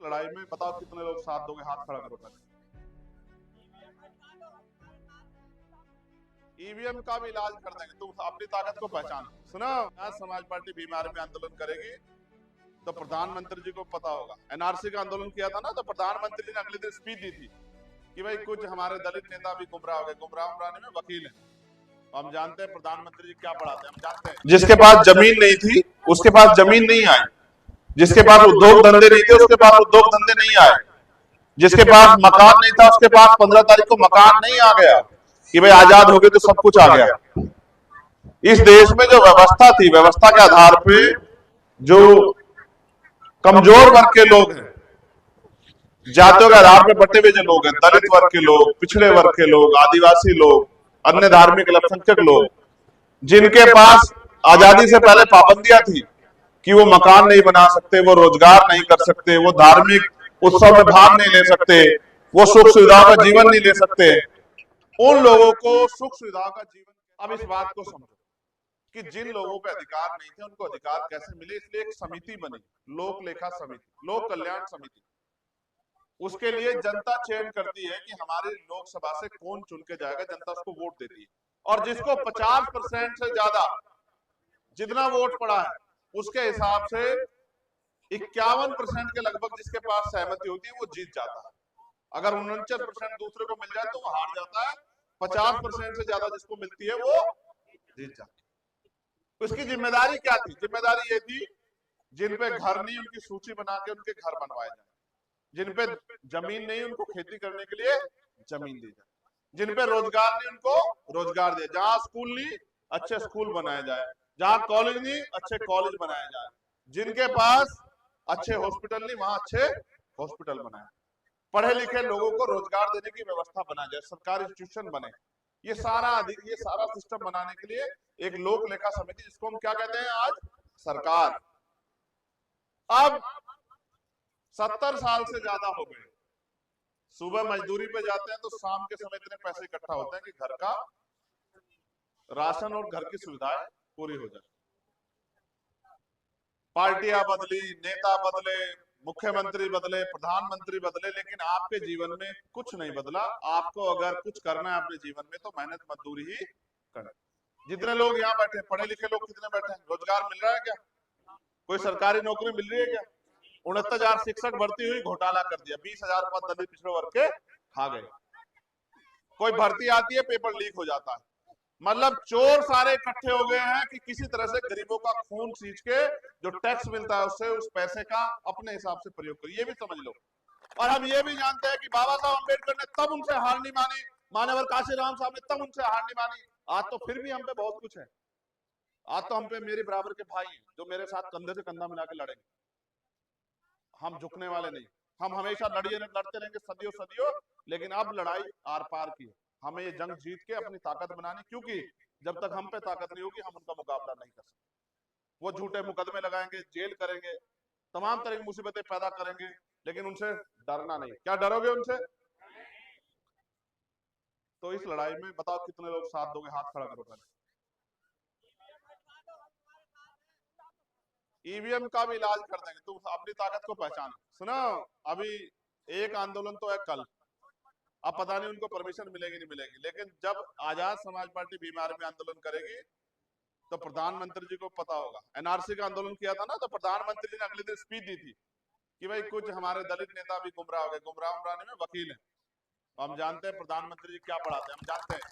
लड़ाई में बताओ कितने लोग साथ दोगे? हाथ खड़ा करो पहले। ईवीएम का भी इलाज कर देंगे, तुम अपनी ताकत को पहचानो। सुनो, आज समाज पार्टी भीम आर्मी आंदोलन करेगी तो प्रधानमंत्री जी को पता होगा। एनआरसी का आंदोलन किया था ना, तो प्रधानमंत्री जी ने अगले दिन स्पीच दी थी कि भाई कुछ हमारे दलित नेता भी गुमराह हो गए। गुमराह उमराने में वकील है। हम जानते हैं प्रधानमंत्री जी क्या पढ़ाते हैं, हम जानते हैं। जिसके पास जमीन नहीं थी उसके पास जमीन नहीं आई, जिसके पास उद्योग धंधे नहीं थे उसके पास उद्योग धंधे नहीं आए, जिसके पास मकान नहीं था उसके पास 15 तारीख को मकान नहीं आ गया कि भाई आजाद हो गए तो सब कुछ आ गया। इस देश में जो व्यवस्था थी, व्यवस्था के आधार पे जो कमजोर वर्ग के लोग हैं, जातियों के आधार पर बटे हुए जो लोग हैं, दलित वर्ग के लोग, पिछड़े वर्ग के लोग, आदिवासी लोग, अन्य धार्मिक अल्पसंख्यक लोग, जिनके पास आजादी से पहले पाबंदियां थी कि वो मकान नहीं बना सकते, वो रोजगार नहीं कर सकते, वो धार्मिक उत्सव में भाग नहीं ले सकते, वो सुख सुविधाओं का जीवन नहीं ले सकते, उन लोगों को सुख सुविधाओं का जीवन। अब इस बात को समझो कि जिन लोगों पे अधिकार नहीं थे उनको अधिकार कैसे मिले। इसलिए एक समिति बनी, लोक लेखा समिति, लोक कल्याण समिति। उसके लिए जनता चयन करती है कि हमारे लोकसभा से कौन चुन के जाएगा, जनता उसको वोट देती है। और जिसको 50% से ज्यादा जितना वोट पड़ा है उसके हिसाब से 51% के लगभग जिसके पास सहमति होती है वो जीत जाता है। अगर 49% दूसरे को मिल जाए तो वो हार जाता है। 50% से ज्यादा जिसको मिलती है वो जीत जाता है। उसकी जिम्मेदारी क्या थी? जिम्मेदारी ये थी जिन पे घर नहीं उनकी सूची बना के उनके घर बनवाए जाए, जिन पे जमीन नहीं उनको खेती करने के लिए जमीन दी जाए, जिन पे रोजगार नहीं उनको रोजगार दिया, जहां स्कूल नहीं अच्छे स्कूल बनाए जाए, जहां कॉलेज नहीं अच्छे कॉलेज बनाए जाए, जिनके पास अच्छे हॉस्पिटल नहीं वहां अच्छे हॉस्पिटल बनाए, पढ़े लिखे लोगों को रोजगार देने की व्यवस्था बनाई जाए, सरकारी इंस्टीट्यूशन बने। ये सारा सिस्टम बनाने के लिए एक लोक लेखा समिति, जिसको हम क्या कहते हैं आज, सरकार। अब 70 साल से ज्यादा हो गए, सुबह मजदूरी पे जाते हैं तो शाम के समय इतने पैसे इकट्ठा होते हैं कि घर का राशन और घर की सुविधाएं पूरी हो जाए। पार्टियां बदली, नेता बदले, मुख्यमंत्री बदले, प्रधानमंत्री बदले, लेकिन आपके जीवन में कुछ नहीं बदला। आपको अगर कुछ करना है अपने जीवन में तो मेहनत मजदूरी ही करें। जितने लोग यहाँ बैठे, पढ़े लिखे लोग कितने बैठे हैं? रोजगार मिल रहा है क्या? कोई सरकारी नौकरी मिल रही है क्या? 69,000 शिक्षक भर्ती हुई, घोटाला कर दिया, 20,000 पद दलित पिछड़े वर्ग के खा गए। कोई भर्ती आती है पेपर लीक हो जाता है। मतलब चोर सारे इकट्ठे हो गए हैं कि किसी तरह से गरीबों का खून खींच के जो टैक्स मिलता है उससे उस पैसे का अपने हिसाब से प्रयोग करिए। ये भी समझ लो। और हम ये भी जानते हैं कि बाबा साहब अम्बेडकर ने तब उनसे हार नहीं मानी, मान्यवर काशीराम साहब ने तब उनसे हार नहीं मानी। आज तो फिर भी हम पे बहुत कुछ है। आज तो हम पे मेरे बराबर के भाई हैं जो मेरे साथ कंधे से कंधा मिला के लड़ेंगे। हम झुकने वाले नहीं, हम हमेशा लड़ते रहेंगे सदियों सदियों। लेकिन अब लड़ाई आर पार की है, हमें ये जंग जीत के अपनी ताकत बनानी, क्योंकि जब तक हम पे ताकत नहीं होगी हम उनका मुकाबला नहीं कर सकते। वो झूठे मुकदमे लगाएंगे, जेल करेंगे, तमाम तरह की मुसीबतें पैदा करेंगे, लेकिन उनसे डरना नहीं। क्या डरोगे उनसे? तो इस लड़ाई में बताओ कितने लोग साथ दोगे? हाथ खड़ा करो पहले। ईवीएम का भी इलाज कर देंगे, तुम अपनी ताकत को पहचानो। सुनो, अभी एक आंदोलन तो है कल, अब पता नहीं उनको परमिशन मिलेगी नहीं मिलेगी, लेकिन जब आजाद समाज पार्टी भीम आर्मी आंदोलन करेगी तो प्रधानमंत्री जी को पता होगा। एनआरसी का आंदोलन किया था ना, तो प्रधानमंत्री जी ने अगले दिन स्पीच दी थी कि भाई कुछ हमारे दलित नेता भी गुमराह हो गए। गुमराह उमराने में वकील है। हम जानते हैं प्रधानमंत्री जी क्या पढ़ाते हैं, हम जानते हैं।